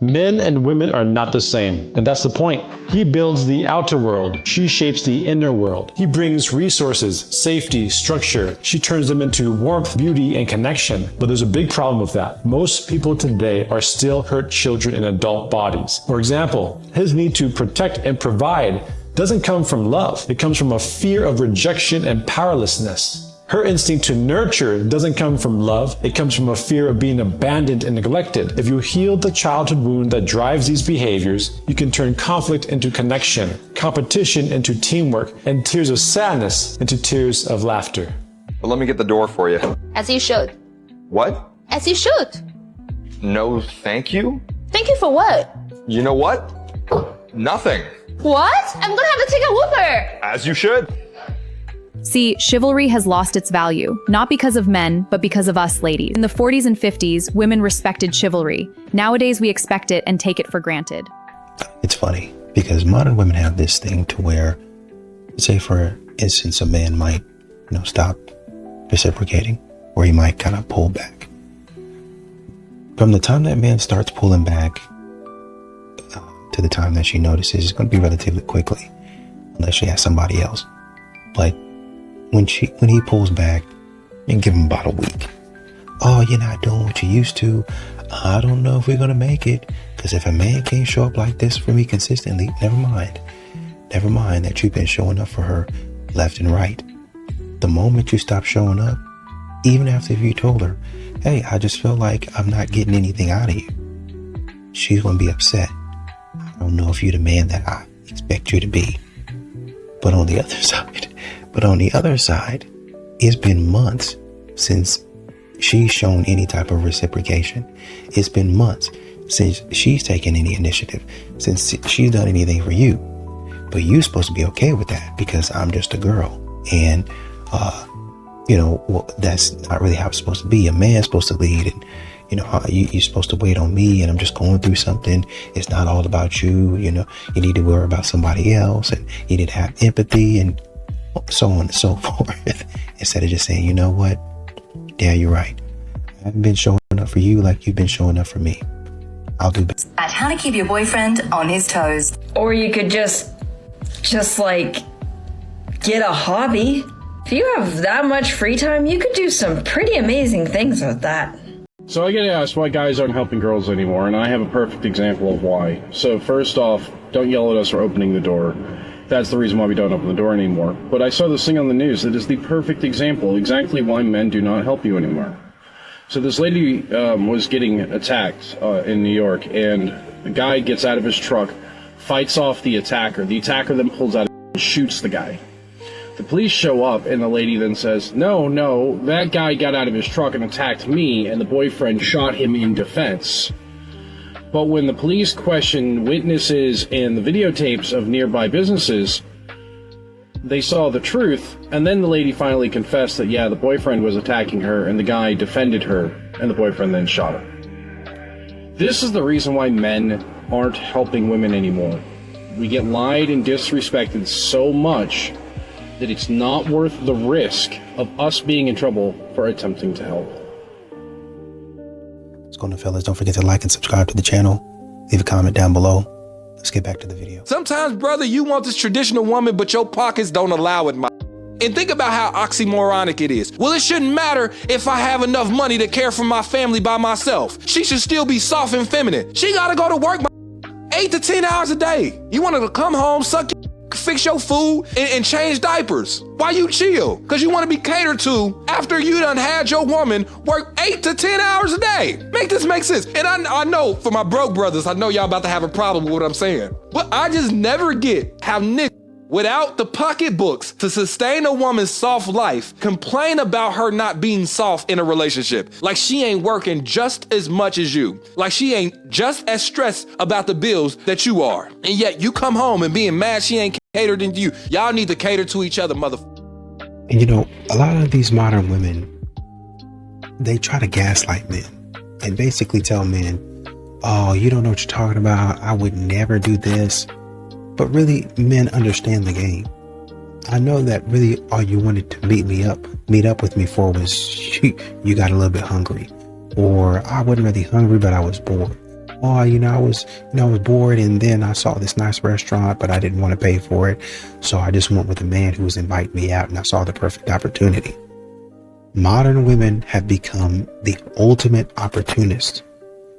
Men and women are not the same, and that's the point. He builds the outer world. She shapes the inner world. He brings resources, safety, structure. She turns them into warmth, beauty, and connection. But there's a big problem with that. Most people today are still hurt children in adult bodies. For example, his need to protect and provide doesn't come from love. It comes from a fear of rejection and powerlessness. Her instinct to nurture doesn't come from love. It comes from a fear of being abandoned and neglected. If you heal the childhood wound that drives these behaviors, you can turn conflict into connection, competition into teamwork, and tears of sadness into tears of laughter. Well, let me get the door for you. As you should. What? As you should. No, thank you? Thank you for what? You know what? Nothing. What? I'm gonna have to take a Uber. As you should. See, chivalry has lost its value, not because of men, but because of us ladies. In the 40s and 50s, women respected chivalry. Nowadays, we expect it and take it for granted. It's funny because modern women have this thing to where, say for instance, a man might, stop reciprocating, or he might kind of pull back. From the time that man starts pulling back to the time that she notices, it's going to be relatively quickly, unless she has somebody else. But when he pulls back, you can give him about a week. Oh, you're not doing what you used to. I don't know if we're going to make it. Because if a man can't show up like this for me consistently, never mind that you've been showing up for her left and right. The moment you stop showing up, even after you told her, hey, I just feel like I'm not getting anything out of you, she's going to be upset. I don't know if you're the man that I expect you to be. But on the other side, it's been months since she's shown any type of reciprocation. It's been months since she's taken any initiative, since she's done anything for you. But you're supposed to be okay with that because I'm just a girl. And, that's not really how it's supposed to be. A man's supposed to lead, and, you're supposed to wait on me, and I'm just going through something. It's not all about you. You need to worry about somebody else, and you need to have empathy, and so on and so forth. Instead of just saying, you know what? Yeah, you're right. I haven't been showing up for you like you've been showing up for me. I'll do better. At how to keep your boyfriend on his toes. Or you could just like get a hobby. If you have that much free time, you could do some pretty amazing things with that. So I get asked why guys aren't helping girls anymore, and I have a perfect example of why. So first off, don't yell at us for opening the door. That's the reason why we don't open the door anymore. But I saw this thing on the news that is the perfect example, exactly why men do not help you anymore. So this lady was getting attacked in New York, and the guy gets out of his truck, fights off the attacker. The attacker then pulls out and shoots the guy. The police show up, and the lady then says, no, that guy got out of his truck and attacked me, and the boyfriend shot him in defense. But when the police questioned witnesses and the videotapes of nearby businesses, they saw the truth, and then the lady finally confessed that, yeah, the boyfriend was attacking her, and the guy defended her, and the boyfriend then shot her. This is the reason why men aren't helping women anymore. We get lied and disrespected so much that it's not worth the risk of us being in trouble for attempting to help. What's going on, fellas? Don't forget to like and subscribe to the channel. Leave a comment down below. Let's get back to the video. Sometimes, brother, you want this traditional woman, but your pockets don't allow it, my. And think about how oxymoronic it is. Well, it shouldn't matter if I have enough money to care for my family by myself. She should still be soft and feminine. She gotta go to work 8 to 10 hours a day. You want her to come home, suck your fix your food, and change diapers. Why you chill? Because you want to be catered to after you done had your woman work 8 to 10 hours a day. Make this make sense. And I know for my broke brothers, I know y'all about to have a problem with what I'm saying. But I just never get how niggas Without the pocketbooks to sustain a woman's soft life, complain about her not being soft in a relationship. Like she ain't working just as much as you. Like she ain't just as stressed about the bills that you are. And yet you come home and being mad she ain't catering to you. Y'all need to cater to each other, And you know, a lot of these modern women, they try to gaslight men and basically tell men, oh, you don't know what you're talking about. I would never do this. But really, men understand the game. I know that really all you wanted to meet up with me for was you got a little bit hungry, or I wasn't really hungry, but I was bored. Oh, I was bored, and then I saw this nice restaurant, but I didn't want to pay for it, so I just went with a man who was inviting me out, and I saw the perfect opportunity. Modern women have become the ultimate opportunist,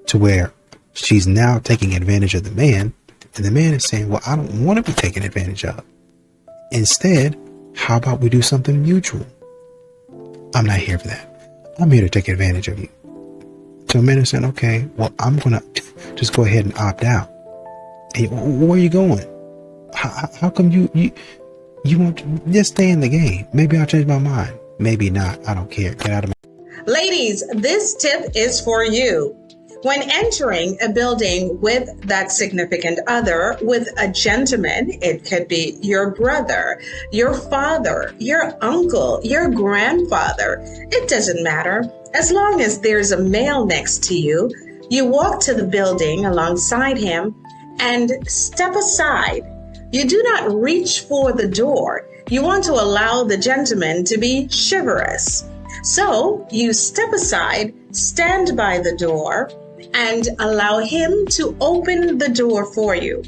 to where she's now taking advantage of the man. And the man is saying, well, I don't want to be taken advantage of. Instead, how about we do something mutual? I'm not here for that. I'm here to take advantage of you. So men are saying, okay, well, I'm going to just go ahead and opt out. Hey, where are you going? How come you won't just stay in the game? Maybe I'll change my mind. Maybe not. I don't care. Get out of my... Ladies, this tip is for you. When entering a building with that significant other, with a gentleman, it could be your brother, your father, your uncle, your grandfather. It doesn't matter. As long as there's a male next to you, you walk to the building alongside him and step aside. You do not reach for the door. You want to allow the gentleman to be chivalrous. So you step aside, stand by the door, and allow him to open the door for you.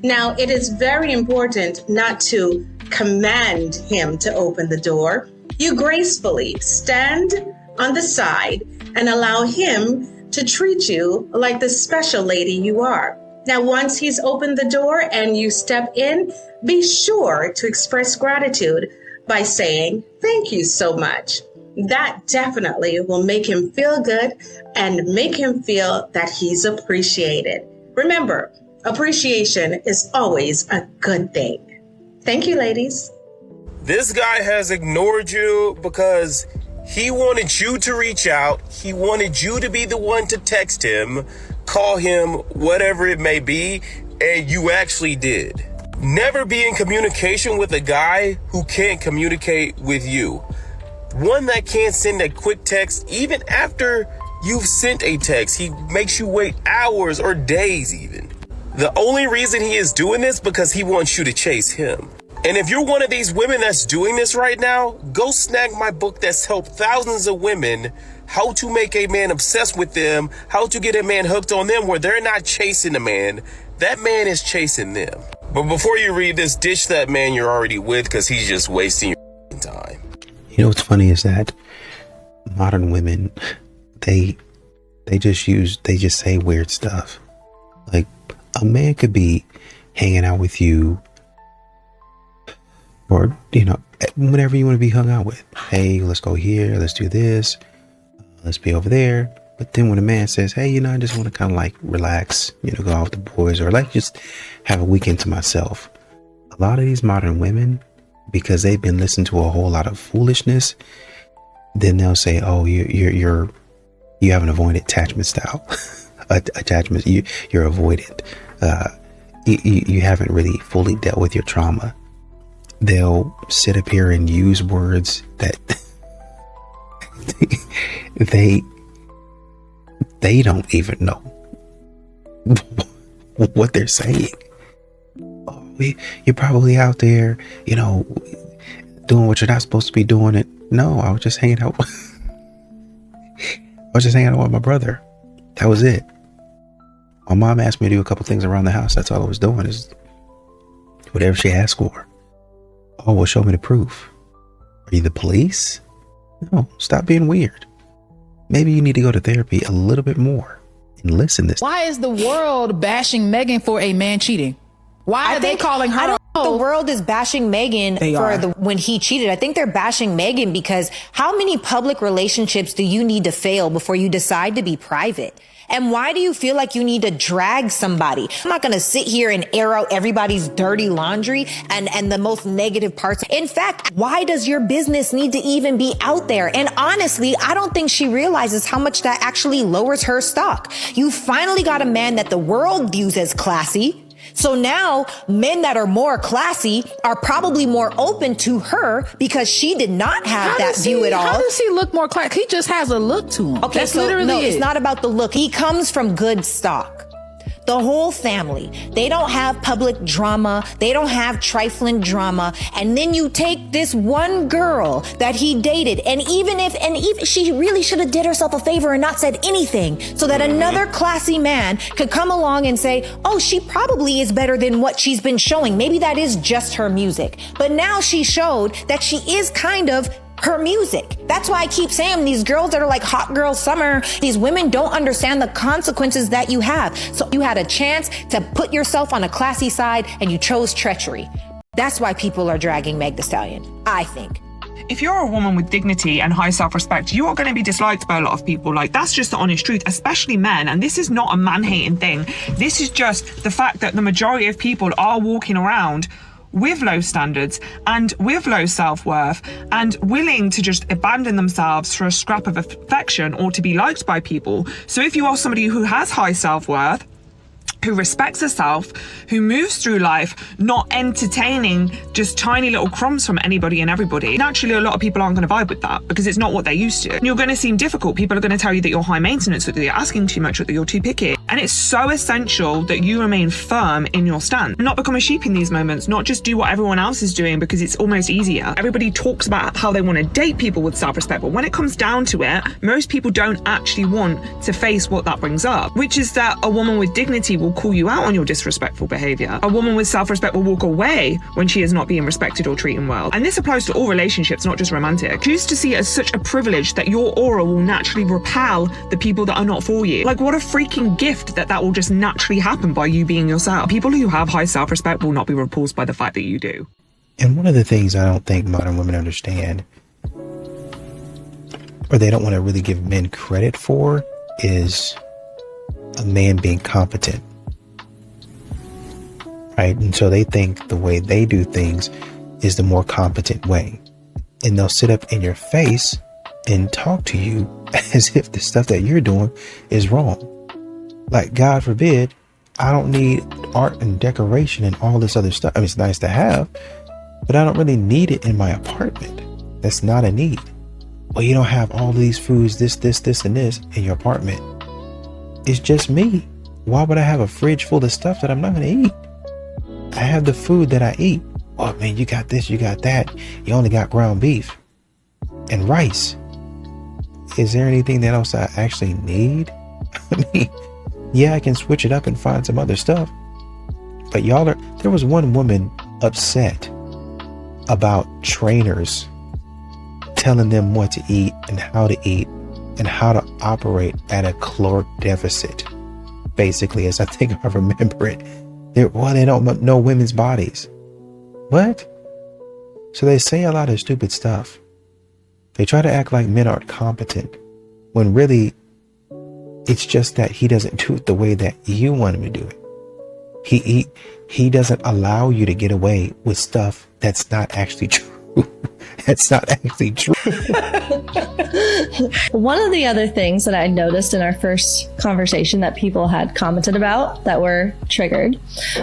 Now, it is very important not to command him to open the door. You gracefully stand on the side and allow him to treat you like the special lady you are. Now, once he's opened the door and you step in, be sure to express gratitude by saying, "Thank you so much." That definitely will make him feel good and make him feel that he's appreciated. Remember, appreciation is always a good thing. Thank you, ladies. This guy has ignored you because he wanted you to reach out. He wanted you to be the one to text him, call him, whatever it may be, and you actually did. Never be in communication with a guy who can't communicate with you. One that can't send a quick text even after you've sent a text. He makes you wait hours or days even. The only reason he is doing this because he wants you to chase him. And if you're one of these women that's doing this right now, go snag my book that's helped thousands of women how to make a man obsessed with them, how to get a man hooked on them where they're not chasing a man. That man is chasing them. But before you read this, ditch that man you're already with because he's just wasting your time. You know what's funny is that modern women, they just say weird stuff. Like, a man could be hanging out with you, or whenever you want to be hung out with. Hey, let's go here, let's do this, let's be over there. But then when a man says, hey, I just want to kind of like relax, go out with the boys, or like just have a weekend to myself. A lot of these modern women, because they've been listening to a whole lot of foolishness, then they'll say, oh, you have an avoidant attachment style. Attachment, you're avoidant. You haven't really fully dealt with your trauma. They'll sit up here and use words that they don't even know what they're saying. You're probably out there, doing what you're not supposed to be doing. It. No, I was just hanging out. I was just hanging out with my brother. That was it. My mom asked me to do a couple things around the house. That's all I was doing, is whatever she asked for. Oh, well, show me the proof. Are you the police? No, stop being weird. Maybe you need to go to therapy a little bit more and listen this. Why is the world bashing Megan for a man cheating? Why are they calling her The world is bashing Megan when he cheated. I think they're bashing Megan because how many public relationships do you need to fail before you decide to be private? And why do you feel like you need to drag somebody? I'm not going to sit here and air out everybody's dirty laundry and the most negative parts. In fact, why does your business need to even be out there? And honestly, I don't think she realizes how much that actually lowers her stock. You finally got a man that the world views as classy. So now men that are more classy are probably more open to her because she did not have that view at all. How does he look more classy? He just has a look to him. Okay, That's so literally no, it. It's not about the look. He comes from good stock. The whole family, they don't have public drama. They don't have trifling drama. And then you take this one girl that he dated. And even she really should have did herself a favor and not said anything so that another classy man could come along and say, oh, she probably is better than what she's been showing. Maybe that is just her music. But now she showed that she is kind of her music. That's why I keep saying these girls that are like hot girl summer, these women don't understand the consequences that you have. So you had a chance to put yourself on a classy side and you chose treachery. That's why people are dragging Meg Thee Stallion, I think. If you're a woman with dignity and high self-respect, you are going to be disliked by a lot of people. Like, that's just the honest truth, especially men. And this is not a man-hating thing. This is just the fact that the majority of people are walking around with low standards and with low self-worth and willing to just abandon themselves for a scrap of affection or to be liked by people. So if you are somebody who has high self-worth, who respects herself, who moves through life, not entertaining just tiny little crumbs from anybody and everybody. Naturally, a lot of people aren't going to vibe with that because it's not what they're used to. You're going to seem difficult. People are going to tell you that you're high maintenance, or that you're asking too much, or that you're too picky. And it's so essential that you remain firm in your stand. Not become a sheep in these moments, not just do what everyone else is doing because it's almost easier. Everybody talks about how they want to date people with self-respect, but when it comes down to it, most people don't actually want to face what that brings up, which is that a woman with dignity will call you out on your disrespectful behavior. A woman with self-respect will walk away when she is not being respected or treated well. And this applies to all relationships, not just romantic. Choose to see it as such a privilege that your aura will naturally repel the people that are not for you. Like, what a freaking gift that will just naturally happen by you being yourself. People who have high self-respect will not be repulsed by the fact that you do. And one of the things I don't think modern women understand, or they don't want to really give men credit for, is a man being competent. Right? And so they think the way they do things is the more competent way. And they'll sit up in your face and talk to you as if the stuff that you're doing is wrong. Like, God forbid, I don't need art and decoration and all this other stuff. I mean, it's nice to have, but I don't really need it in my apartment. That's not a need. Well, you don't have all these foods, this, and this in your apartment. It's just me. Why would I have a fridge full of stuff that I'm not going to eat? I have the food that I eat. Oh man, you got this, you got that. You only got ground beef and rice. Is there anything else I actually need? I mean, yeah, I can switch it up and find some other stuff. But there was one woman upset about trainers telling them what to eat and how to operate at a caloric deficit. Basically, as I think I remember it. They don't know women's bodies. What? So they say a lot of stupid stuff. They try to act like men aren't competent, when really it's just that he doesn't do it the way that you want him to do it. He doesn't allow you to get away with stuff that's not actually true. That's not actually true. One of the other things that I noticed in our first conversation that people had commented about that were triggered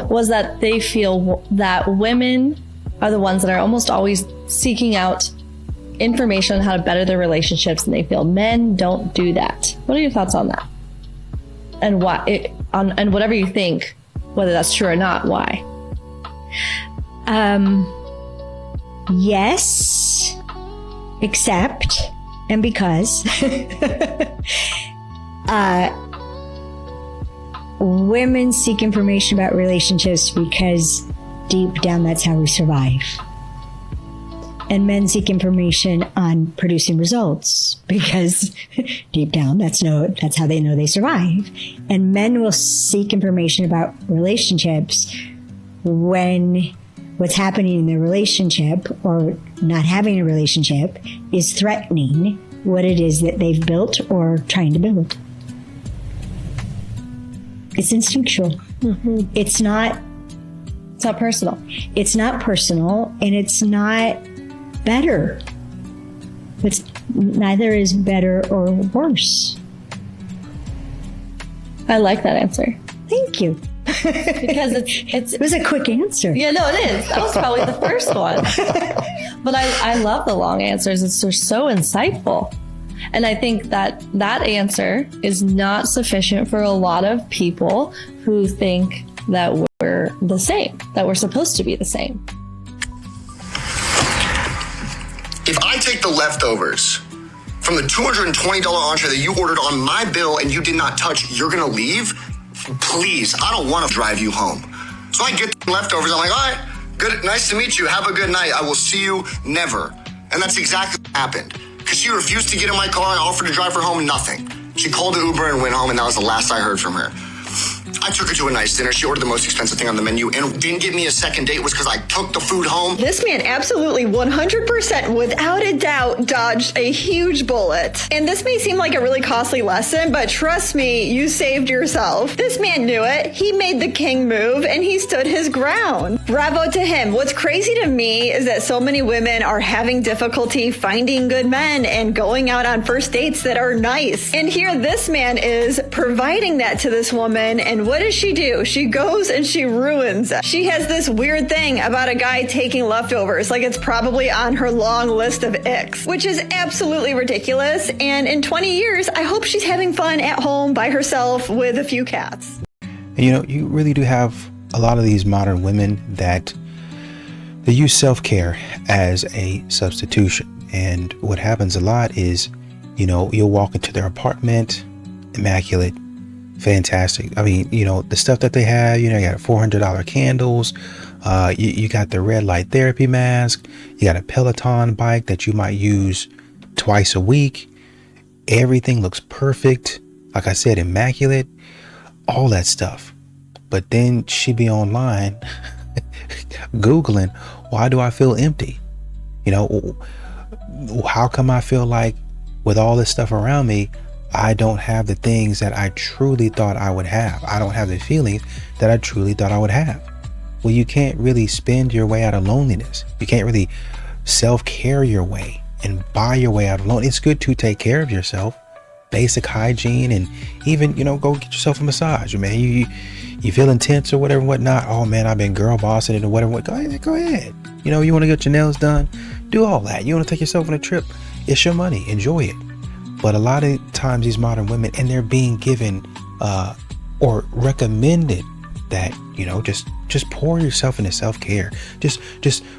was that they feel that women are the ones that are almost always seeking out information on how to better their relationships, and they feel men don't do that. What are your thoughts on that? And and whatever you think, whether that's true or not, why? Yes, except and because women seek information about relationships because deep down that's how we survive. And men seek information on producing results because deep down that's how they know they survive. And men will seek information about relationships when what's happening in their relationship or not having a relationship is threatening what it is that they've built or trying to build. It's instinctual. It's not personal. It's not personal, and it's not better. It's neither is better or worse. I like that answer. Thank you. Because it was a quick answer. Yeah, no, it is. That was probably the first one. But I love the long answers. They're so insightful. And I think that answer is not sufficient for a lot of people who think that we're the same, that we're supposed to be the same. If I take the leftovers from the $220 entree that you ordered on my bill and you did not touch, you're gonna leave? Please, I don't want to drive you home. So I get the leftovers. I'm like, all right, good, nice to meet you. Have a good night. I will see you never. And that's exactly what happened. Because she refused to get in my car and offered to drive her home, nothing. She called an Uber and went home, and that was the last I heard from her. I took her to a nice dinner. She ordered the most expensive thing on the menu and didn't give me a second date was because I took the food home. This man absolutely 100% without a doubt dodged a huge bullet. And this may seem like a really costly lesson, but trust me, you saved yourself. This man knew it. He made the king move and he stood his ground. Bravo to him. What's crazy to me is that so many women are having difficulty finding good men and going out on first dates that are nice. And here this man is providing that to this woman, and what does she do? She goes and she ruins it. She has this weird thing about a guy taking leftovers, like it's probably on her long list of icks, which is absolutely ridiculous. And in 20 years, I hope she's having fun at home by herself with a few cats. You know, you really do have a lot of these modern women that they use self-care as a substitution. And what happens a lot is, you know, you'll walk into their apartment, immaculate, fantastic. I mean, you know, the stuff that they have, you know, you got $400 candles, you got the red light therapy mask, you got a Peloton bike that you might use twice a week. Everything looks perfect. Like I said, immaculate, all that stuff. But then she be online Googling, why do I feel empty? You know, how come I feel like with all this stuff around me, I don't have the things that I truly thought I would have. I don't have the feelings that I truly thought I would have. Well, you can't really spend your way out of loneliness. You can't really self-care your way and buy your way out of loneliness. It's good to take care of yourself, basic hygiene, and even, you know, go get yourself a massage. Man, you feel intense or whatever, whatnot. Oh man, I've been girl bossing it or whatever. Go ahead. You know, you want to get your nails done, do all that. You want to take yourself on a trip. It's your money. Enjoy it. But a lot of times these modern women, and they're being given or recommended that, you know, just pour yourself into self-care. Just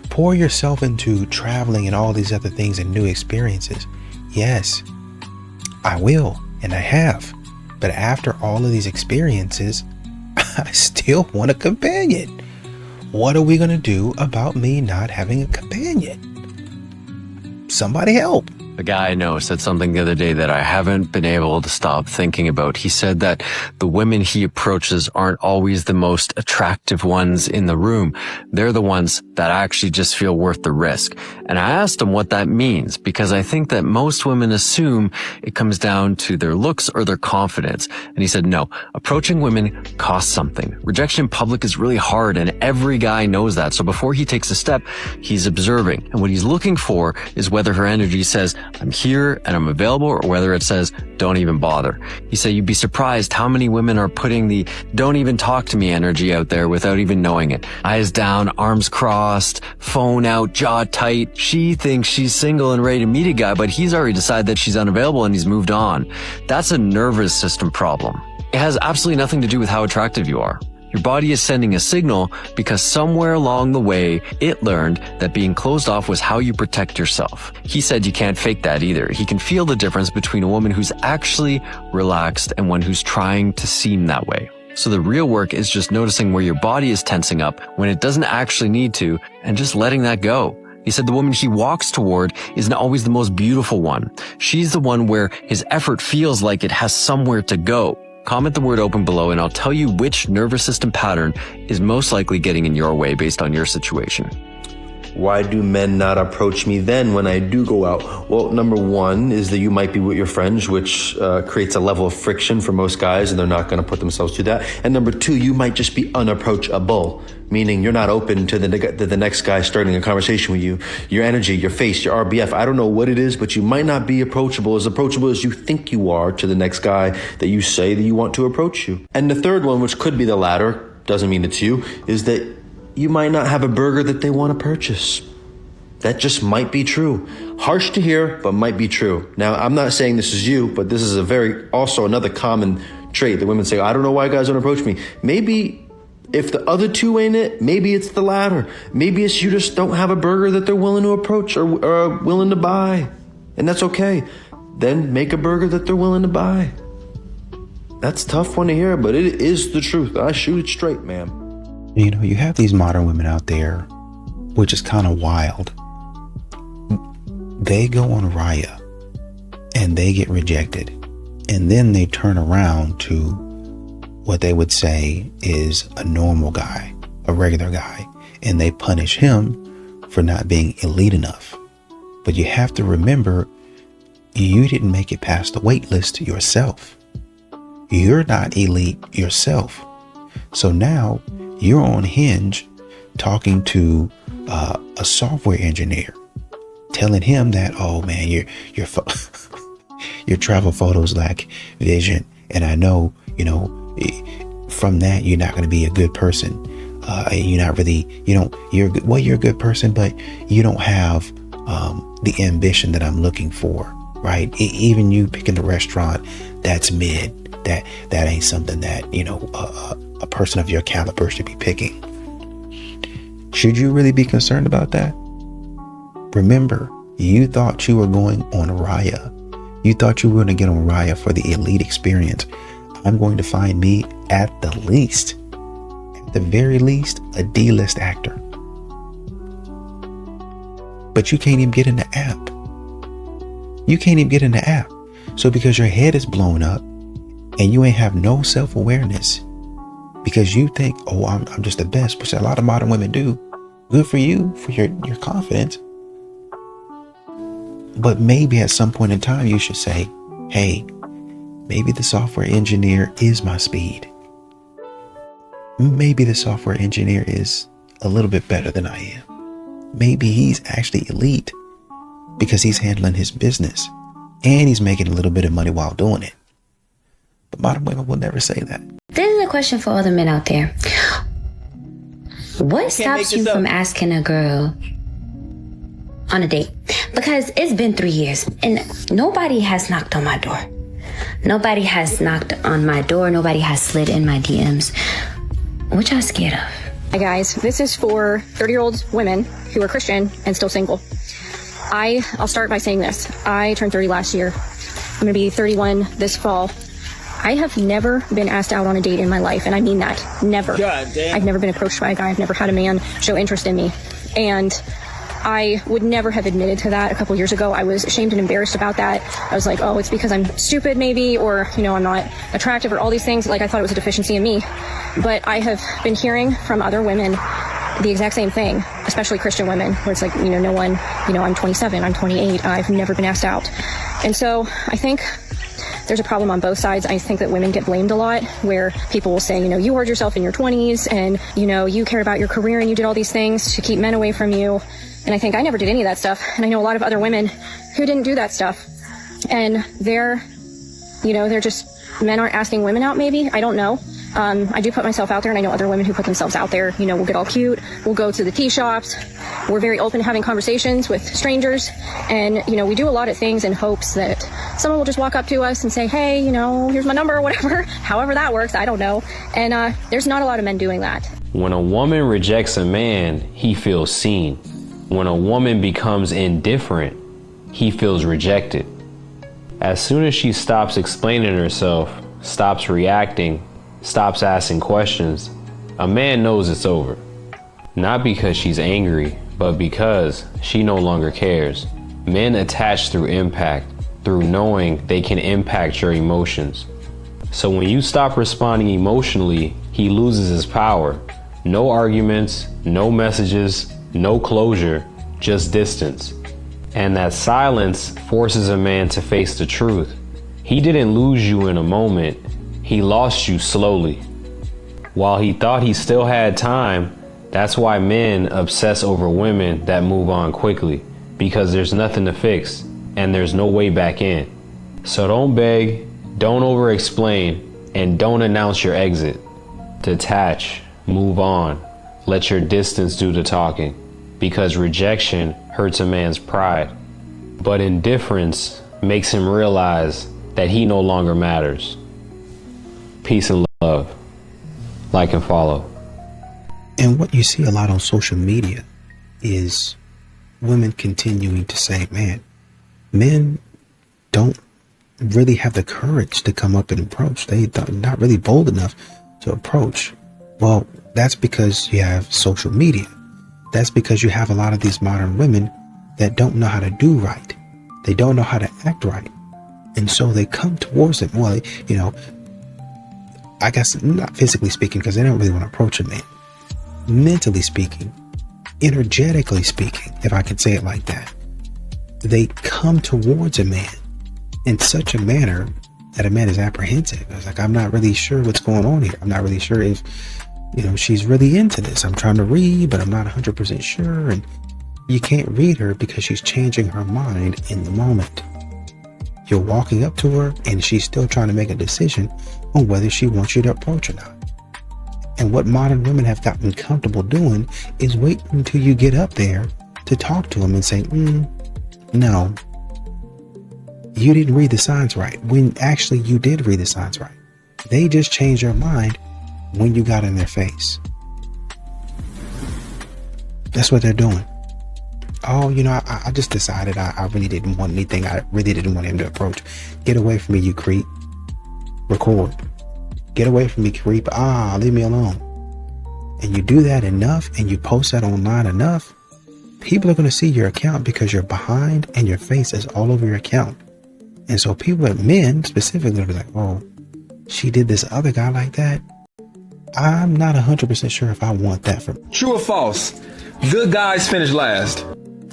pour yourself into traveling and all these other things and new experiences. Yes, I will, and I have. But after all of these experiences, I still want a companion. What are we going to do about me not having a companion? Somebody help. A guy I know said something the other day that I haven't been able to stop thinking about. He said that the women he approaches aren't always the most attractive ones in the room. They're the ones that actually just feel worth the risk. And I asked him what that means, because I think that most women assume it comes down to their looks or their confidence. And he said, no, approaching women costs something. Rejection in public is really hard, and every guy knows that. So before he takes a step, he's observing. And what he's looking for is whether her energy says, I'm here and I'm available, or whether it says, don't even bother. He said, you'd be surprised how many women are putting the don't even talk to me energy out there without even knowing it. Eyes down, arms crossed, phone out, jaw tight. She thinks she's single and ready to meet a guy, but he's already decided that she's unavailable and he's moved on. That's a nervous system problem. It has absolutely nothing to do with how attractive you are. Your body is sending a signal because somewhere along the way, it learned that being closed off was how you protect yourself. He said you can't fake that either. He can feel the difference between a woman who's actually relaxed and one who's trying to seem that way. So the real work is just noticing where your body is tensing up when it doesn't actually need to, and just letting that go. He said the woman he walks toward isn't always the most beautiful one. She's the one where his effort feels like it has somewhere to go. Comment the word open below and I'll tell you which nervous system pattern is most likely getting in your way based on your situation. Why do men not approach me then when I do go out? Well, number one is that you might be with your friends, which creates a level of friction for most guys, and they're not going to put themselves through that. And number two, you might just be unapproachable, meaning you're not open to the next guy starting a conversation with you. Your energy, your face, your RBF, I don't know what it is, but you might not be approachable as you think you are to the next guy that you say that you want to approach you. And the third one, which could be the latter, doesn't mean it's you, is that you might not have a burger that they want to purchase. That just might be true. Harsh to hear, but might be true. Now, I'm not saying this is you, but this is also another common trait that women say, I don't know why guys don't approach me. Maybe if the other two ain't it, maybe it's the latter. Maybe it's you just don't have a burger that they're willing to approach or willing to buy. And that's okay. Then make a burger that they're willing to buy. That's a tough one to hear, but it is the truth. I shoot it straight, man. You know, you have these modern women out there, which is kind of wild. They go on Raya and they get rejected. And then they turn around to what they would say is a normal guy, a regular guy, and they punish him for not being elite enough. But you have to remember, you didn't make it past the wait list yourself. You're not elite yourself. So now you're on Hinge talking to a software engineer, telling him that, oh man, your travel photos lack vision. And I know, from that, you're not going to be a good person. You're not really, you're a good person, but you don't have the ambition that I'm looking for, right? Even you picking the restaurant, that's mid. That ain't something that, a person of your caliber should be picking. Should you really be concerned about that? Remember, you thought you were going on Raya. You thought you were going to get on Raya for the elite experience. I'm going to find me at the very least, a D-list actor. But you can't even get in the app. You can't even get in the app. So because your head is blown up and you ain't have no self-awareness, because you think, oh, I'm just the best, which a lot of modern women do. Good for you, for your confidence. But maybe at some point in time, you should say, hey, maybe the software engineer is my speed. Maybe the software engineer is a little bit better than I am. Maybe he's actually elite because he's handling his business and he's making a little bit of money while doing it. But modern women will never say that. This is a question for other men out there. What stops you from asking a girl on a date? Because it's been 3 years and nobody has knocked on my door. Nobody has knocked on my door. Nobody has slid in my DMs. What y'all scared of? Hi guys, this is for 30-year-old women who are Christian and still single. I'll start by saying this. I turned 30 last year. I'm gonna be 31 this fall. I have never been asked out on a date in my life, and I mean that. Never. God damn. I've never been approached by a guy. I've never had a man show interest in me. And I would never have admitted to that a couple years ago. I was ashamed and embarrassed about that. I was like, oh, it's because I'm stupid maybe, or, I'm not attractive, or all these things. Like, I thought it was a deficiency in me. But I have been hearing from other women the exact same thing, especially Christian women, where it's like, no one, I'm 27, I'm 28, I've never been asked out. And so I think there's a problem on both sides. I think that women get blamed a lot, where people will say, you hoard yourself in your 20s and, you cared about your career and you did all these things to keep men away from you. And I think I never did any of that stuff. And I know a lot of other women who didn't do that stuff. And they're just, men aren't asking women out maybe. I don't know. I do put myself out there, and I know other women who put themselves out there. We'll get all cute. We'll go to the tea shops. We're very open to having conversations with strangers. And, we do a lot of things in hopes that someone will just walk up to us and say, hey, here's my number or whatever. However that works, I don't know. And there's not a lot of men doing that. When a woman rejects a man, he feels seen. When a woman becomes indifferent, he feels rejected. As soon as she stops explaining herself, stops reacting, stops asking questions, a man knows it's over. Not because she's angry, but because she no longer cares. Men attach through impact, through knowing they can impact your emotions. So when you stop responding emotionally, he loses his power. No arguments, no messages, no closure, just distance. And that silence forces a man to face the truth. He didn't lose you in a moment, he lost you slowly. While he thought he still had time, that's why men obsess over women that move on quickly, because there's nothing to fix and there's no way back in. So don't beg, don't over-explain, and don't announce your exit. Detach, move on, let your distance do the talking, because rejection hurts a man's pride, but indifference makes him realize that he no longer matters. Peace and love. Like and follow. And what you see a lot on social media is women continuing to say, man, men don't really have the courage to come up and approach. They're not really bold enough to approach. Well, that's because you have social media. That's because you have a lot of these modern women that don't know how to do right. They don't know how to act right. And so they come towards them. Well, you know, I guess not physically speaking, because they don't really want to approach a man. Mentally speaking, energetically speaking, if I can say it like that, they come towards a man in such a manner that a man is apprehensive. It's like, I'm not really sure what's going on here. I'm not really sure if, you know, she's really into this. I'm trying to read, but I'm not 100% sure. And you can't read her because she's changing her mind in the moment. You're walking up to her and she's still trying to make a decision on whether she wants you to approach or not. And what modern women have gotten comfortable doing is waiting until you get up there to talk to them and say, no, you didn't read the signs right, when actually you did read the signs right. They just changed their mind when you got in their face. That's what they're doing. Oh, you know, I just decided I really didn't want anything. I really didn't want him to approach. Get away from me, you creep. Record. Get away from me, creep. Leave me alone. And you do that enough and you post that online enough, people are going to see your account because you're behind and your face is all over your account. And so people, men specifically, will be like, oh, she did this other guy like that. I'm not 100% sure if I want that from. True or false? Good guys finish last.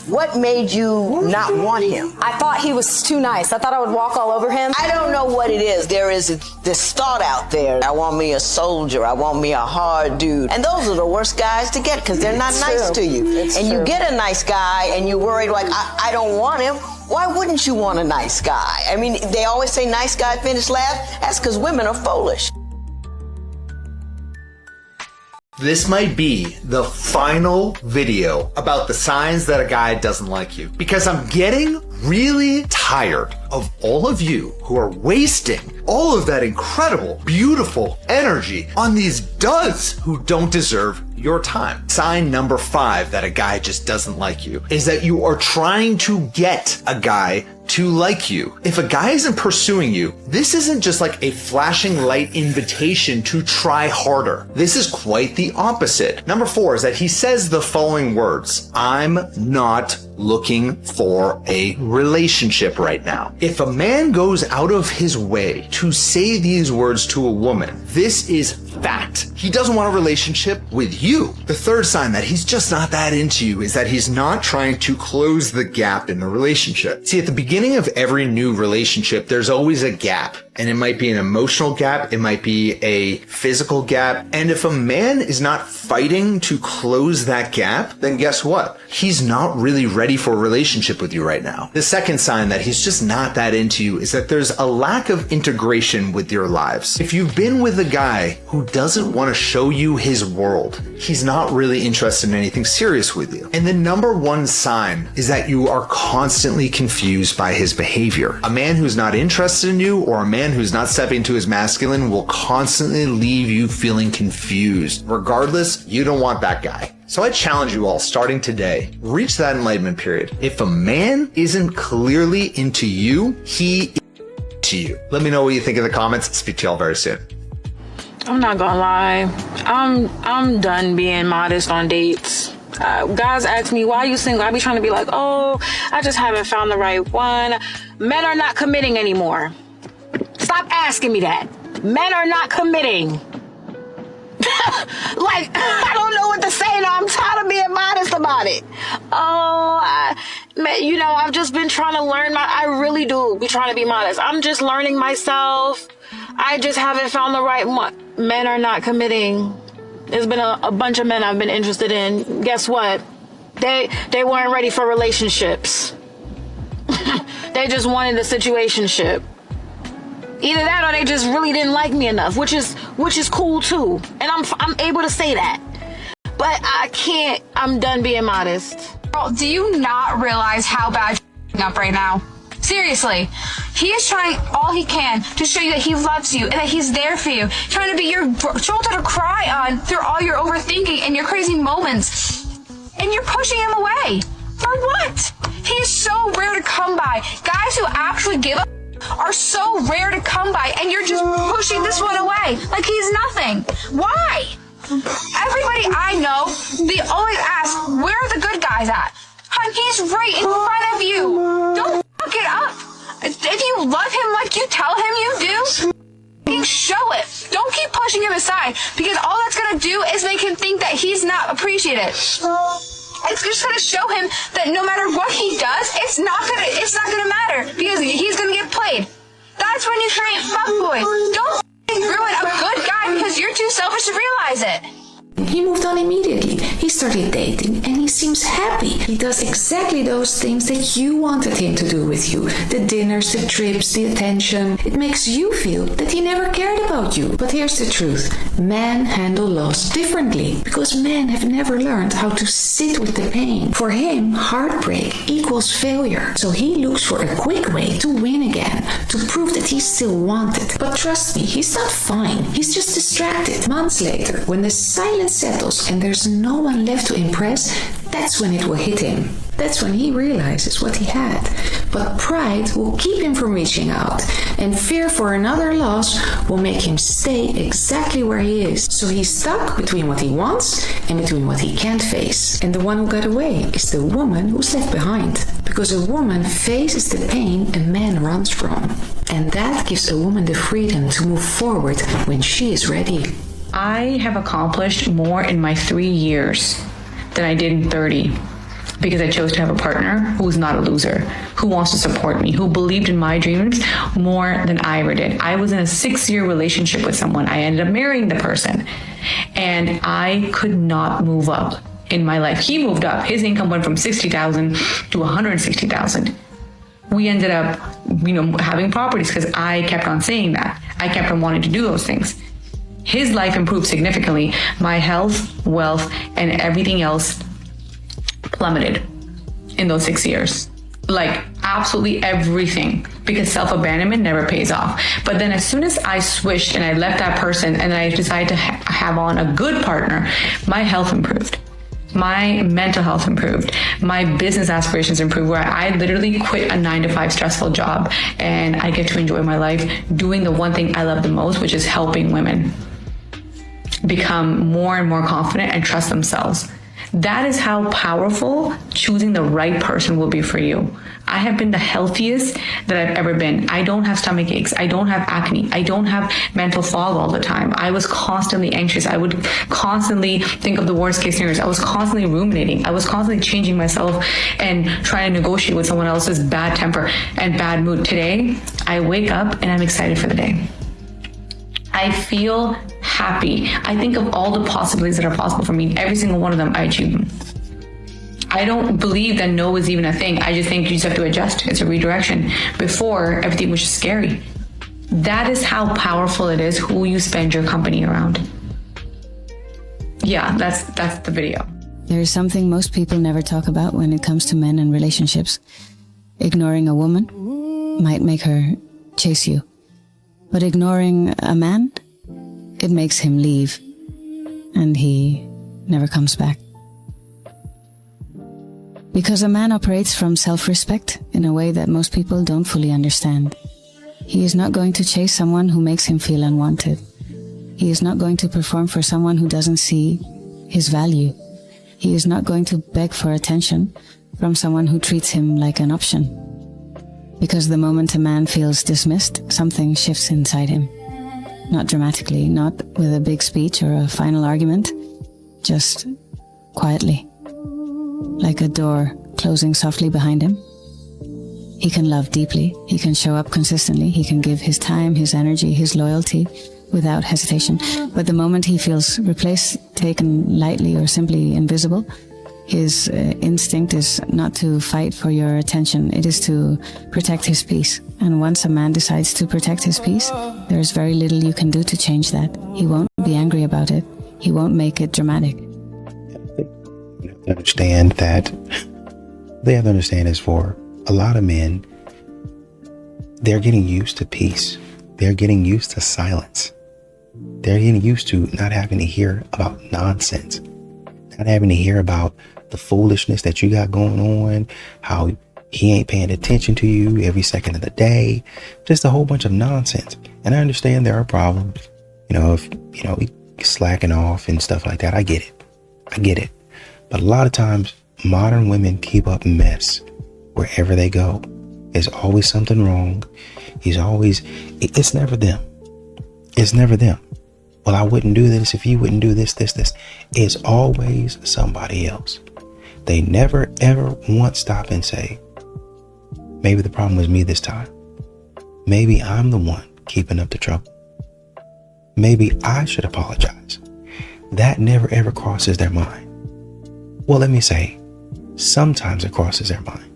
What made you not want him? I thought he was too nice. I thought I would walk all over him. I don't know what it is. There is this thought out there. I want me a soldier. I want me a hard dude. And those are the worst guys to get because they're not nice to you. And you get a nice guy and you're worried like, I don't want him. Why wouldn't you want a nice guy? I mean, they always say nice guy finish last. That's because women are foolish. This might be the final video about the signs that a guy doesn't like you, because I'm getting really tired of all of you who are wasting all of that incredible, beautiful energy on these duds who don't deserve your time. Sign number 5 that a guy just doesn't like you is that you are trying to get a guy to like you. If a guy isn't pursuing you, this isn't just like a flashing light invitation to try harder. This is quite the opposite. Number 4 is that he says the following words: I'm not looking for a relationship right now. If a man goes out of his way to say these words to a woman, this is fact. He doesn't want a relationship with you. The third sign that he's just not that into you is that he's not trying to close the gap in the relationship. See, at the beginning of every new relationship, there's always a gap. And it might be an emotional gap, it might be a physical gap. And if a man is not fighting to close that gap, then guess what? He's not really ready for a relationship with you right now. The second sign that he's just not that into you is that there's a lack of integration with your lives. If you've been with a guy who doesn't want to show you his world, he's not really interested in anything serious with you. And the number 1 sign is that you are constantly confused by his behavior. A man who's not interested in you, or a man who's not stepping into his masculine, will constantly leave you feeling confused. Regardless, you don't want that guy. So I challenge you all, starting today, reach that enlightenment period. If a man isn't clearly into you, he is to you. Let me know what you think in the comments. Speak to y'all very soon. I'm not gonna lie, I'm done being modest on dates. Guys ask me, why are you single? I be trying to be like, oh, I just haven't found the right one. Men are not committing anymore. Stop asking me that. Men are not committing. Like, I don't know what to say now. I'm tired of being modest about it. You know, I've just been trying to learn I really do be trying to be modest. I'm just learning myself. I just haven't found the right one. Men are not committing. There's been a bunch of men I've been interested in. Guess what? They weren't ready for relationships. They just wanted a situationship. Either that or they just really didn't like me enough, which is cool too. And I'm able to say that. But I can't. I'm done being modest. Girl, do you not realize how bad you're up right now? Seriously, he is trying all he can to show you that he loves you and that he's there for you. Trying to be your shoulder to cry on through all your overthinking and your crazy moments. And you're pushing him away. For what? He is so rare to come by. Guys who actually give a are so rare to come by, and you're just pushing this one away like he's nothing. Why? Everybody I know, they always ask, where are the good guys at? Hun, he's right in front of you. Don't fuck it up. If you love him like you tell him you do, show it. Don't keep pushing him aside, because all that's gonna do is make him think that he's not appreciated. It's just gonna show him that no matter what he does, it's not gonna matter, because he's gonna get played. That's when you create fuckboys. Don't ruin a good guy because you're too selfish to realize it. He moved on immediately. He started dating and he seems happy. He does exactly those things that you wanted him to do with you. The dinners, the trips, the attention. It makes you feel that he never cared about you. But here's the truth. Men handle loss differently because men have never learned how to sit with the pain. For him, heartbreak equals failure. So he looks for a quick way to win again, to prove that he's still wanted. But trust me, he's not fine. He's just distracted. Months later, when the silence settles and there's no one left to impress, that's when it will hit him. That's when he realizes what he had. But pride will keep him from reaching out, and fear for another loss will make him stay exactly where he is. So he's stuck between what he wants and between what he can't face. And the one who got away is the woman who's left behind. Because a woman faces the pain a man runs from. And that gives a woman the freedom to move forward when she is ready. I have accomplished more in my 3 years than I did in 30 because I chose to have a partner who's not a loser, who wants to support me, who believed in my dreams more than I ever did. I was in a 6-year relationship with someone. I ended up marrying the person, and I could not move up in my life. He moved up. His income went from $60,000 to $160,000. We ended up, having properties because I kept on saying that. I kept on wanting to do those things. His life improved significantly. My health, wealth, and everything else plummeted in those 6 years. Like, absolutely everything. Because self-abandonment never pays off. But then as soon as I switched and I left that person and I decided to have on a good partner, my health improved. My mental health improved. My business aspirations improved, where I literally quit a 9-to-5 stressful job and I get to enjoy my life doing the one thing I love the most, which is helping women become more and more confident and trust themselves. That is how powerful choosing the right person will be for you. I have been the healthiest that I've ever been. I don't have stomach aches. I don't have acne. I don't have mental fog all the time. I was constantly anxious. I would constantly think of the worst case scenarios. I was constantly ruminating. I was constantly changing myself and trying to negotiate with someone else's bad temper and bad mood. Today, I wake up and I'm excited for the day. I feel happy. I think of all the possibilities that are possible for me. Every single one of them, I achieve them. I don't believe that no is even a thing. I just think you just have to adjust. It's a redirection. Before, everything was just scary. That is how powerful it is who you spend your company around. Yeah, that's the video. There is something most people never talk about when it comes to men and relationships. Ignoring a woman might make her chase you. But ignoring a man, it makes him leave, and he never comes back. Because a man operates from self-respect in a way that most people don't fully understand. He is not going to chase someone who makes him feel unwanted. He is not going to perform for someone who doesn't see his value. He is not going to beg for attention from someone who treats him like an option. Because the moment a man feels dismissed, something shifts inside him. not dramatically, not with a big speech or a final argument, just quietly, like a door closing softly behind him. He can love deeply, he can show up consistently, he can give his time, his energy, his loyalty without hesitation. But the moment he feels replaced, taken lightly, or simply invisible, his instinct is not to fight for your attention, it is to protect his peace. And once a man decides to protect his peace, there is very little you can do to change that. He won't be angry about it. He won't make it dramatic. Understand that they have to understand is for a lot of men, they're getting used to peace. They're getting used to silence. They're getting used to not having to hear about nonsense, not having to hear about the foolishness that you got going on, how he ain't paying attention to you every second of the day, just a whole bunch of nonsense. And I understand there are problems, if, slacking off and stuff like that. I get it. But a lot of times, modern women keep up mess wherever they go. There's always something wrong. It's never them. It's never them. Well, I wouldn't do this if you wouldn't do this. It's always somebody else. They never, ever once stop and say, maybe the problem was me this time. Maybe I'm the one keeping up the trouble. Maybe I should apologize. That never, ever crosses their mind. Well, let me say, sometimes it crosses their mind.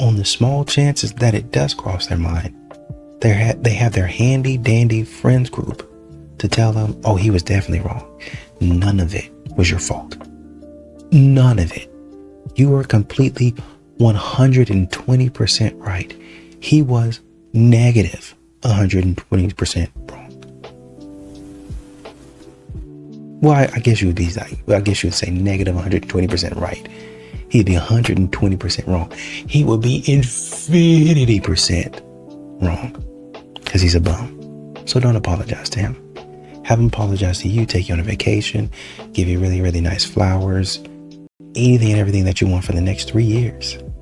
On the small chances that it does cross their mind, they have their handy dandy friends group to tell them, oh, he was definitely wrong. None of it was your fault. None of it. You were completely 120% right. He was negative 120% wrong. Well, I guess you would say negative 120% right. He'd be 120% wrong. He would be infinity% wrong because he's a bum. So don't apologize to him. Have him apologize to you, take you on a vacation, give you really, really nice flowers, anything and everything that you want for the next 3 years.